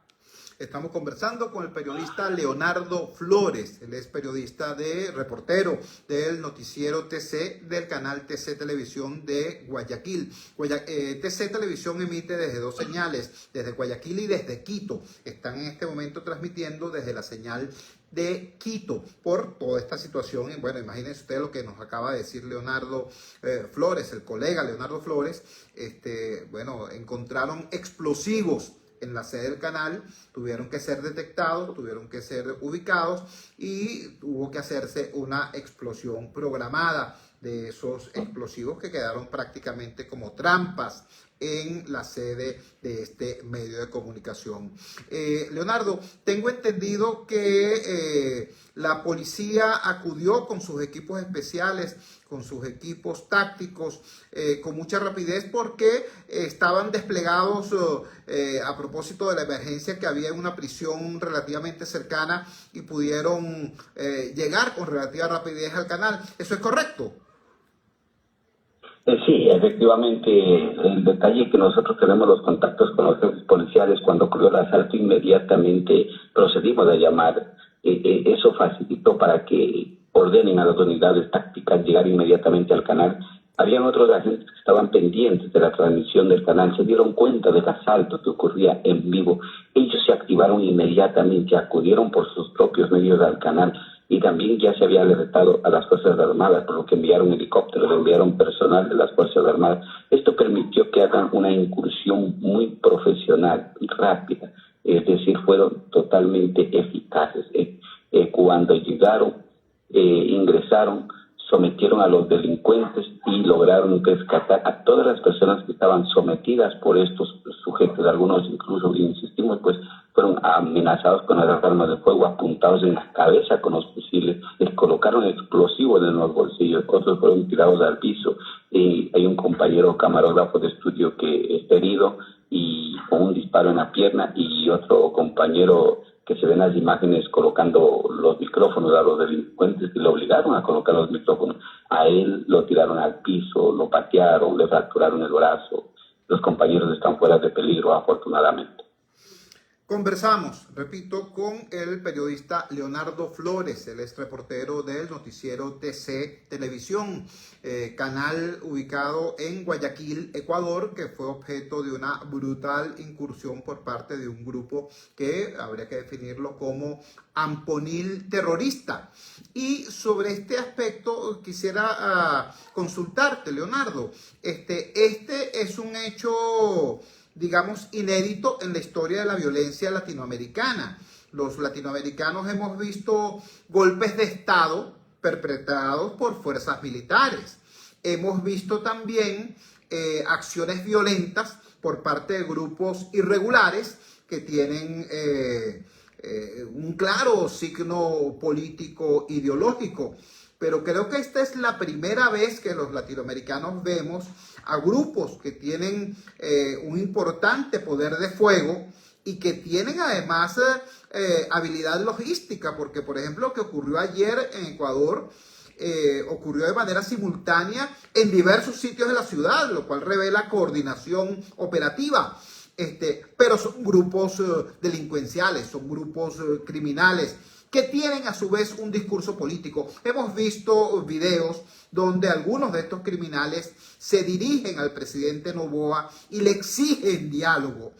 Estamos conversando con el periodista Leonardo Flores. Él es periodista reportero del noticiero TC del canal TC Televisión de Guayaquil. TC Televisión emite desde 2 señales, desde Guayaquil y desde Quito. Están en este momento transmitiendo desde la señal de Quito por toda esta situación. Y bueno, imagínense ustedes lo que nos acaba de decir Leonardo Flores, el colega Leonardo Flores. Bueno, encontraron explosivos en la sede del canal, tuvieron que ser detectados, tuvieron que ser ubicados y tuvo que hacerse una explosión programada de esos explosivos que quedaron prácticamente como trampas en la sede de este medio de comunicación. Leonardo, tengo entendido que la policía acudió con sus equipos especiales, con sus equipos tácticos, con mucha rapidez porque estaban desplegados a propósito de la emergencia que había en una prisión relativamente cercana y pudieron llegar con relativa rapidez al canal. ¿Eso es correcto? Sí, efectivamente, el detalle es que nosotros tenemos los contactos con los jefes policiales. Cuando ocurrió el asalto, inmediatamente procedimos a llamar. Eso facilitó para que ordenen a las unidades tácticas llegar inmediatamente al canal. Habían otros agentes que estaban pendientes de la transmisión del canal, se dieron cuenta del asalto que ocurría en vivo. Ellos se activaron inmediatamente, acudieron por sus propios medios al canal y también ya se había alertado a las Fuerzas Armadas, por lo que enviaron helicópteros, enviaron personal de las Fuerzas Armadas. Esto permitió que hagan una incursión muy profesional, rápida, es decir, fueron totalmente eficaces. Cuando llegaron, ingresaron, sometieron a los delincuentes y lograron rescatar a todas las personas que estaban sometidas por estos sujetos. Algunos incluso, insistimos, pues fueron amenazados con las armas de fuego, apuntados en la cabeza con los fusiles, les colocaron explosivos en los bolsillos, otros fueron tirados al piso. Hay un compañero camarógrafo de estudio que está herido y con un disparo en la pierna, y otro compañero que se ven las imágenes colocando los micrófonos a los delincuentes, que le obligaron a colocar los micrófonos. A él lo tiraron al piso, lo patearon, le fracturaron el brazo. Los compañeros están fuera de peligro, afortunadamente. Conversamos, repito, con el periodista Leonardo Flores, el ex reportero del noticiero TC Televisión, canal ubicado en Guayaquil, Ecuador, que fue objeto de una brutal incursión por parte de un grupo que habría que definirlo como amponil terrorista. Y sobre este aspecto quisiera consultarte, Leonardo. Este es un hecho, digamos, inédito en la historia de la violencia latinoamericana. Los latinoamericanos hemos visto golpes de Estado perpetrados por fuerzas militares. Hemos visto también acciones violentas por parte de grupos irregulares que tienen un claro signo político ideológico. Pero creo que esta es la primera vez que los latinoamericanos vemos a grupos que tienen un importante poder de fuego y que tienen además habilidad logística, porque por ejemplo lo que ocurrió ayer en Ecuador ocurrió de manera simultánea en diversos sitios de la ciudad, lo cual revela coordinación operativa. Pero son grupos delincuenciales, son grupos criminales, que tienen a su vez un discurso político. Hemos visto videos donde algunos de estos criminales se dirigen al presidente Noboa y le exigen diálogo.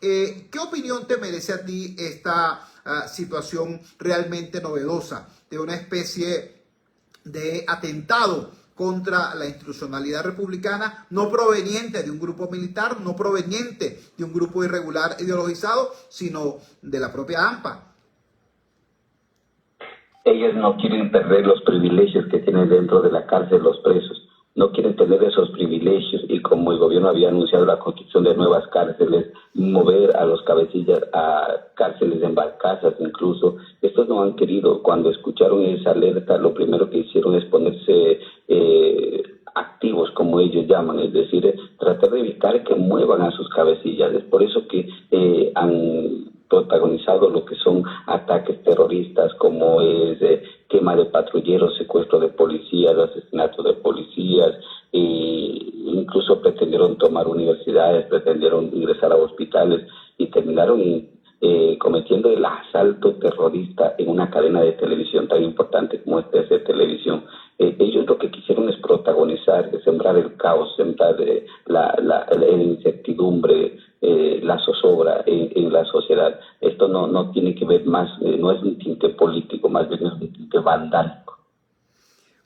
¿Qué opinión te merece a ti esta situación realmente novedosa de una especie de atentado contra la institucionalidad republicana, no proveniente de un grupo militar, no proveniente de un grupo irregular ideologizado, sino de la propia AMPA? Ellos no quieren perder los privilegios que tienen dentro de la cárcel los presos, no quieren tener esos privilegios, y como el gobierno había anunciado la construcción de nuevas cárceles, mover a los cabecillas a cárceles en barcazas incluso, estos no han querido. Cuando escucharon esa alerta, lo primero que hicieron es ponerse activos, como ellos llaman, es decir, tratar de evitar que muevan a sus cabecillas. Es por eso que han protagonizado lo que son ataques terroristas, como es quema de patrulleros, secuestro de policías, asesinato de policías, incluso pretendieron tomar universidades, pretendieron ingresar a hospitales y terminaron cometiendo el asalto terrorista en una cadena de televisión tan importante como es TC Televisión. Ellos lo que quisieron es protagonizar, sembrar el caos, sembrar la incertidumbre, la zozobra en la sociedad. Esto no tiene que ver más, no es un tinte político, más bien es un tinte vandálico.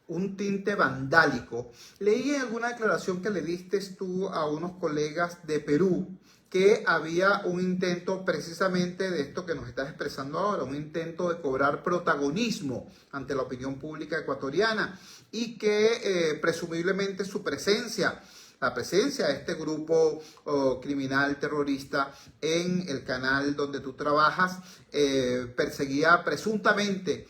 Un tinte vandálico. Leí en alguna declaración que le diste tú a unos colegas de Perú que había un intento precisamente de esto que nos estás expresando ahora, un intento de cobrar protagonismo ante la opinión pública ecuatoriana, y que presumiblemente su presencia la presencia de este grupo criminal terrorista en el canal donde tú trabajas perseguía presuntamente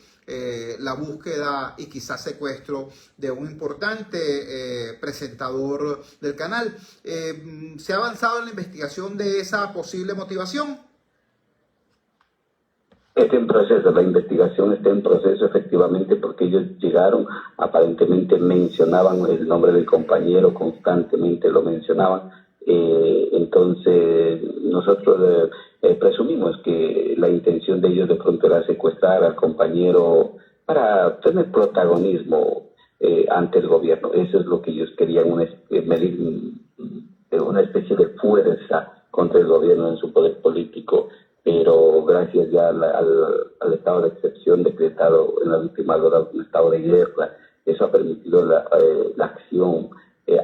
la búsqueda y quizás secuestro de un importante presentador del canal. ¿Se ha avanzado en la investigación de esa posible motivación? Está en proceso, la investigación está en proceso efectivamente porque ellos llegaron, aparentemente mencionaban el nombre del compañero, constantemente lo mencionaban, entonces nosotros presumimos que la intención de ellos de pronto era secuestrar al compañero para tener protagonismo ante el gobierno. Eso es lo que ellos querían, medir una especie de fuerza contra el gobierno en su poder político, pero gracias ya al estado de excepción decretado en las últimas horas, un estado de guerra, eso ha permitido la acción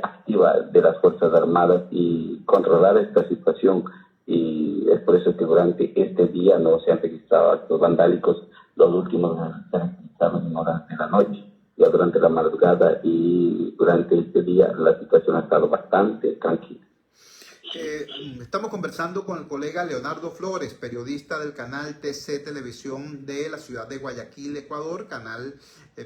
activa de las Fuerzas Armadas y controlar esta situación, y es por eso que durante este día no se han registrado actos vandálicos. Los últimos se han registrado en horas de la noche, ya durante la madrugada, y durante este día la situación ha estado bastante tranquila. Estamos conversando con el colega Leonardo Flores, periodista del canal TC Televisión de la ciudad de Guayaquil, Ecuador, canal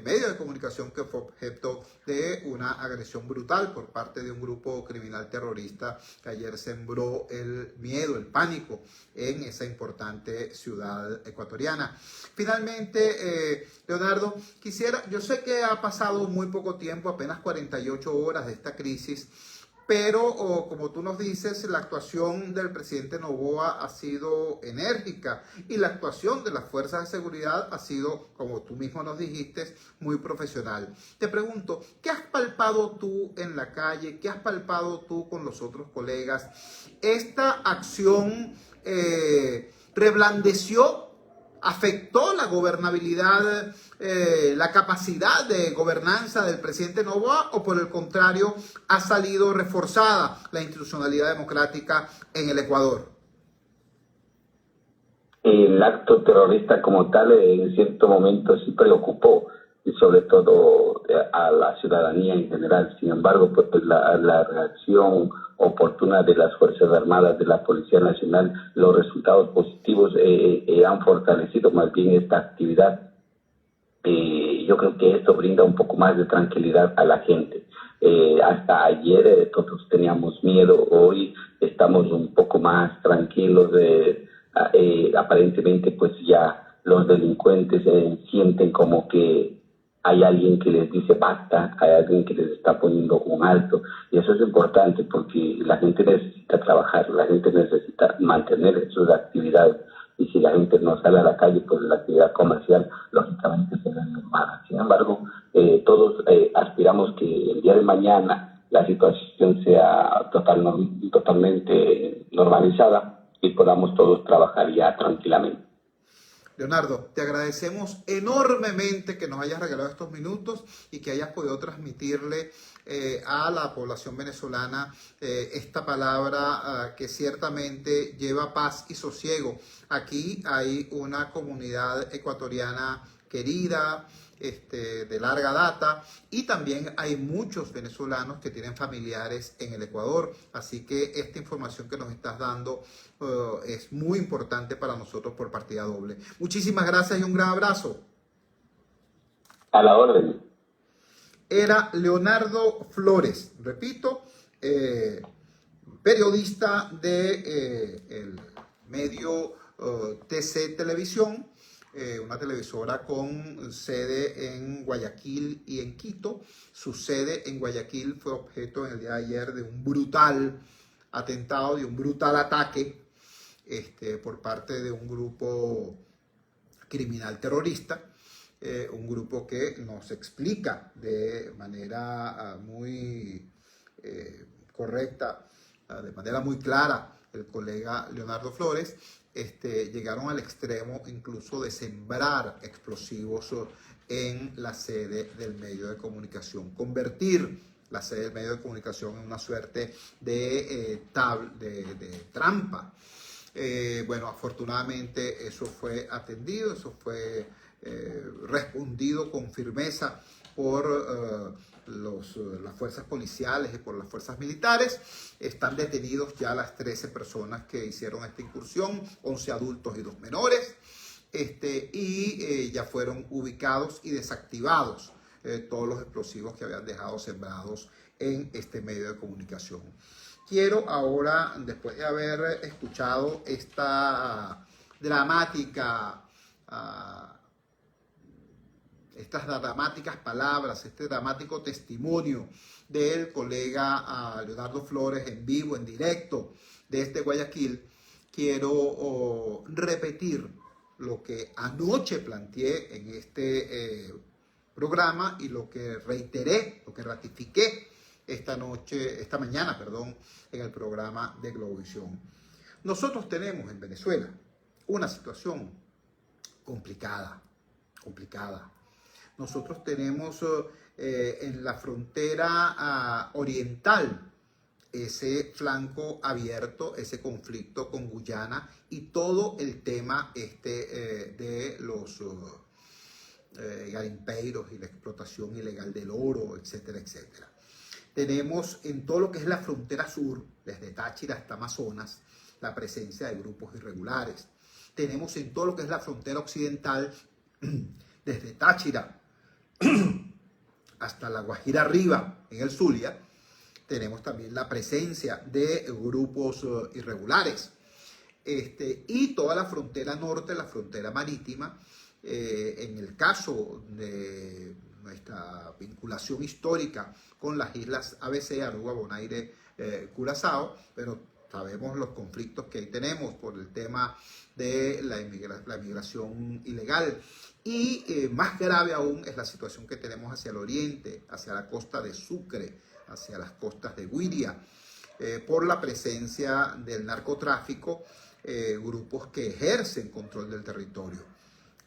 medio de comunicación que fue objeto de una agresión brutal por parte de un grupo criminal terrorista que ayer sembró el miedo, el pánico en esa importante ciudad ecuatoriana. Finalmente, Leonardo, yo sé que ha pasado muy poco tiempo, apenas 48 horas de esta crisis, pero como tú nos dices, la actuación del presidente Noboa ha sido enérgica y la actuación de las fuerzas de seguridad ha sido, como tú mismo nos dijiste, muy profesional. Te pregunto, ¿qué has palpado tú en la calle? ¿Qué has palpado tú con los otros colegas? ¿Esta acción reblandeció, afectó la gobernabilidad, la capacidad de gobernanza del presidente Noboa, o por el contrario ha salido reforzada la institucionalidad democrática en el Ecuador? El acto terrorista como tal en cierto momento sí preocupó, y sobre todo a la ciudadanía en general. Sin embargo, pues la reacción oportuna de las Fuerzas Armadas, de la Policía Nacional, los resultados positivos han fortalecido más bien esta actividad. Yo creo que esto brinda un poco más de tranquilidad a la gente. Hasta ayer todos teníamos miedo, hoy estamos un poco más tranquilos. Aparentemente pues ya los delincuentes sienten como que hay alguien que les dice basta, hay alguien que les está poniendo un alto, y eso es importante porque la gente necesita trabajar, la gente necesita mantener sus actividades, y si la gente no sale a la calle, pues la actividad comercial lógicamente se ve mermada. Sin embargo, todos aspiramos que el día de mañana la situación sea totalmente normalizada y podamos todos trabajar ya tranquilamente. Leonardo, te agradecemos enormemente que nos hayas regalado estos minutos y que hayas podido transmitirle a la población venezolana esta palabra que ciertamente lleva paz y sosiego. Aquí hay una comunidad ecuatoriana querida, de larga data, y también hay muchos venezolanos que tienen familiares en el Ecuador, así que esta información que nos estás dando es muy importante para nosotros por partida doble. Muchísimas gracias y un gran abrazo. A la orden. Era Leonardo Flores, repito, periodista de el medio TC Televisión, una televisora con sede en Guayaquil y en Quito. Su sede en Guayaquil fue objeto en el día de ayer de un brutal atentado, de un brutal ataque por parte de un grupo criminal terrorista, un grupo que nos explica de manera muy correcta, de manera muy clara, el colega Leonardo Flores. Llegaron al extremo incluso de sembrar explosivos en la sede del medio de comunicación, convertir la sede del medio de comunicación en una suerte de trampa. Bueno, afortunadamente eso fue atendido, eso fue respondido con firmeza por las fuerzas policiales y por las fuerzas militares. Están detenidos ya las 13 personas que hicieron esta incursión, 11 adultos y 2 menores, ya fueron ubicados y desactivados todos los explosivos que habían dejado sembrados en este medio de comunicación. Quiero ahora, después de haber escuchado esta estas dramáticas palabras, este dramático testimonio del colega Leonardo Flores en vivo, en directo desde Guayaquil, quiero repetir lo que anoche planteé en este programa y lo que reiteré, lo que ratifiqué esta mañana, en el programa de Globovisión. Nosotros tenemos en Venezuela una situación complicada. Nosotros tenemos en la frontera oriental ese flanco abierto, ese conflicto con Guyana y todo el tema de los garimpeiros y la explotación ilegal del oro, etcétera, etcétera. Tenemos en todo lo que es la frontera sur, desde Táchira hasta Amazonas, la presencia de grupos irregulares. Tenemos en todo lo que es la frontera occidental, desde Táchira hasta la Guajira arriba, en el Zulia, tenemos también la presencia de grupos irregulares. Y toda la frontera norte, la frontera marítima, en el caso de nuestra vinculación histórica con las islas ABC, Aruba, Bonaire, Curazao, pero sabemos los conflictos que ahí tenemos por el tema de la migración ilegal. Y más grave aún es la situación que tenemos hacia el oriente, hacia la costa de Sucre, hacia las costas de Güiria, por la presencia del narcotráfico, grupos que ejercen control del territorio.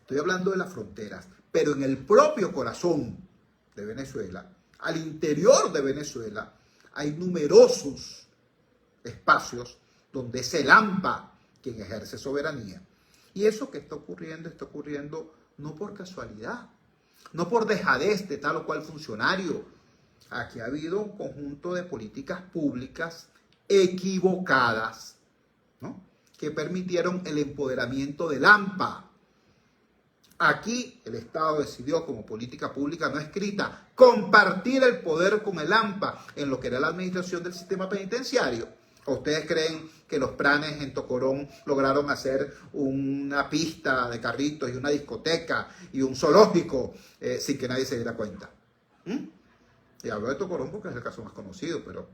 Estoy hablando de las fronteras, pero en el propio corazón de Venezuela, al interior de Venezuela, hay numerosos espacios donde es el AMPA quien ejerce soberanía. Y eso que está ocurriendo no por casualidad, no por dejadez de tal o cual funcionario. Aquí ha habido un conjunto de políticas públicas equivocadas, ¿no?, que permitieron el empoderamiento del AMPA. Aquí el Estado decidió, como política pública no escrita, compartir el poder con el AMPA en lo que era la administración del sistema penitenciario. ¿O ustedes creen que los pranes en Tocorón lograron hacer una pista de carritos y una discoteca y un zoológico sin que nadie se diera cuenta? Y hablo de Tocorón porque es el caso más conocido, pero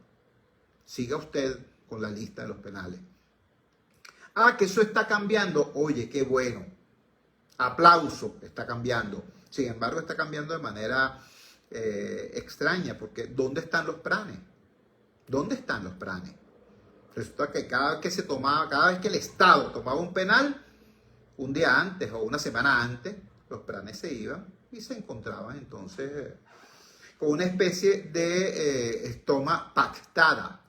siga usted con la lista de los penales. Que eso está cambiando. Oye, qué bueno. Aplauso, está cambiando. Sin embargo, está cambiando de manera extraña, porque ¿dónde están los pranes? ¿Dónde están los pranes? Resulta que cada vez que el Estado tomaba un penal, un día antes o una semana antes, los pranes se iban y se encontraban entonces con una especie de toma pactada.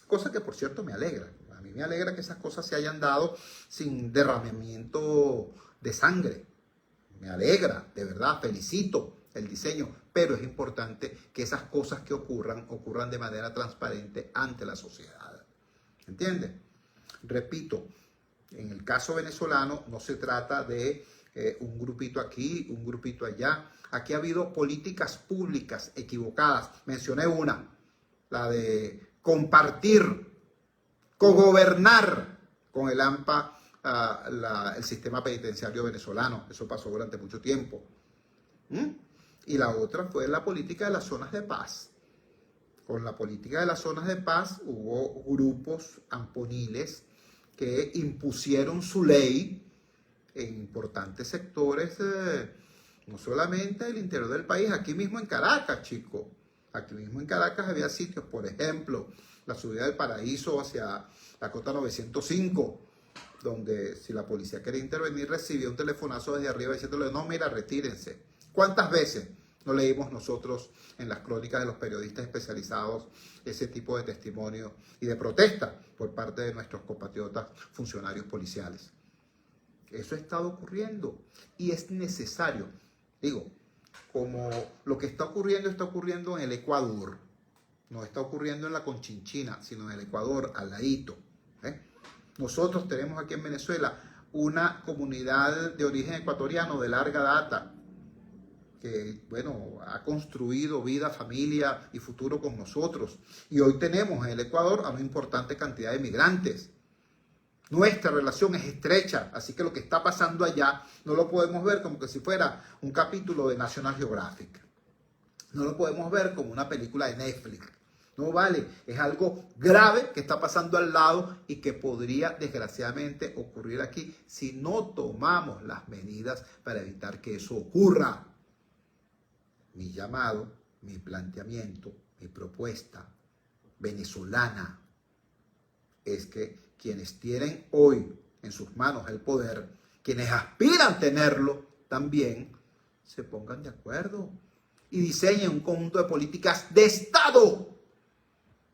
Cosa que, por cierto, me alegra. A mí me alegra que esas cosas se hayan dado sin derramamiento de sangre. Me alegra, de verdad, felicito el diseño, pero es importante que esas cosas que ocurran de manera transparente ante la sociedad. ¿Entiendes? Repito, en el caso venezolano no se trata de un grupito aquí, un grupito allá. Aquí ha habido políticas públicas equivocadas. Mencioné una, la de compartir, cogobernar con el AMPA el sistema penitenciario venezolano. Eso pasó durante mucho tiempo. Y la otra fue la política de las zonas de paz. Con la política de las zonas de paz hubo grupos amponiles que impusieron su ley en importantes sectores, no solamente del interior del país, aquí mismo en Caracas, chicos. Aquí mismo en Caracas había sitios, por ejemplo, la subida del Paraíso hacia la Cota 905, donde si la policía quería intervenir recibía un telefonazo desde arriba diciéndole, no, mira, retírense. ¿Cuántas veces no leímos nosotros en las crónicas de los periodistas especializados ese tipo de testimonio y de protesta por parte de nuestros compatriotas funcionarios policiales? Eso ha estado ocurriendo y es necesario. Digo, como lo que está ocurriendo en el Ecuador. No está ocurriendo en la Conchinchina, sino en el Ecuador, al ladito. Nosotros tenemos aquí en Venezuela una comunidad de origen ecuatoriano de larga data, que, bueno, ha construido vida, familia y futuro con nosotros. Y hoy tenemos en el Ecuador a una importante cantidad de migrantes. Nuestra relación es estrecha, así que lo que está pasando allá no lo podemos ver como que si fuera un capítulo de National Geographic. No lo podemos ver como una película de Netflix. No vale, es algo grave que está pasando al lado y que podría desgraciadamente ocurrir aquí si no tomamos las medidas para evitar que eso ocurra. Mi llamado, mi planteamiento, mi propuesta venezolana es que quienes tienen hoy en sus manos el poder, quienes aspiran a tenerlo también, se pongan de acuerdo y diseñen un conjunto de políticas de Estado,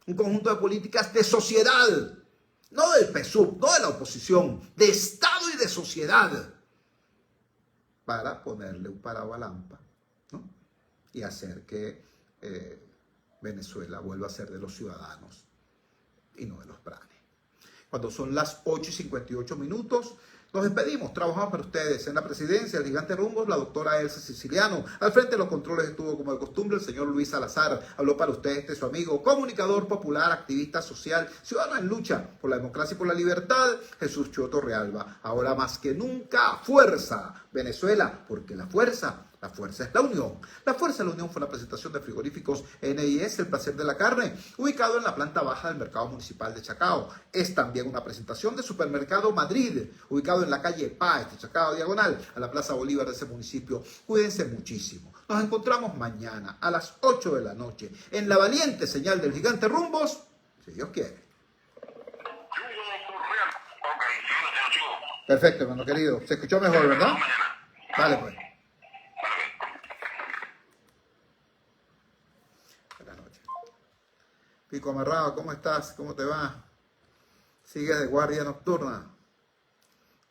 un conjunto de políticas de sociedad, no del PSUV, no de la oposición, de Estado y de sociedad, para ponerle un parado a Lampa, ¿no? Y hacer que Venezuela vuelva a ser de los ciudadanos y no de los planes. Cuando son las 8:58, nos despedimos. Trabajamos para ustedes en la presidencia, el Gigante Rumbos, la doctora Elsa Siciliano. Al frente de los controles estuvo, como de costumbre, el señor Luis Salazar. Habló para ustedes su amigo, comunicador popular, activista social, ciudadano en lucha por la democracia y por la libertad, Jesús Choto Realba. Ahora más que nunca, fuerza, Venezuela, porque la fuerza es la unión. La fuerza de la unión fue la presentación de frigoríficos NIS, el placer de la carne, ubicado en la planta baja del mercado municipal de Chacao. Es también una presentación de Supermercado Madrid, ubicado en la calle Páez de Chacao, diagonal a la Plaza Bolívar de ese municipio. Cuídense muchísimo. Nos encontramos mañana a las 8 de la noche en la valiente señal del Gigante Rumbos, si Dios quiere. Perfecto, hermano querido. Se escuchó mejor, ¿verdad? Vale, pues. Pico Amarrado, ¿cómo estás? ¿Cómo te va? ¿Sigues de guardia nocturna?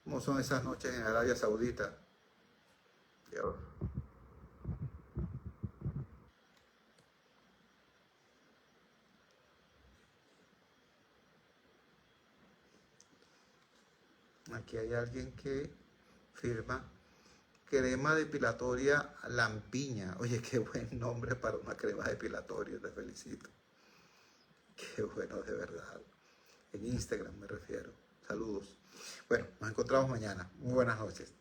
¿Cómo son esas noches en Arabia Saudita? Dios. Aquí hay alguien que firma crema depilatoria Lampiña. Oye, qué buen nombre para una crema depilatoria, te felicito. Qué bueno, de verdad. En Instagram me refiero. Saludos. Bueno, nos encontramos mañana. Muy buenas noches.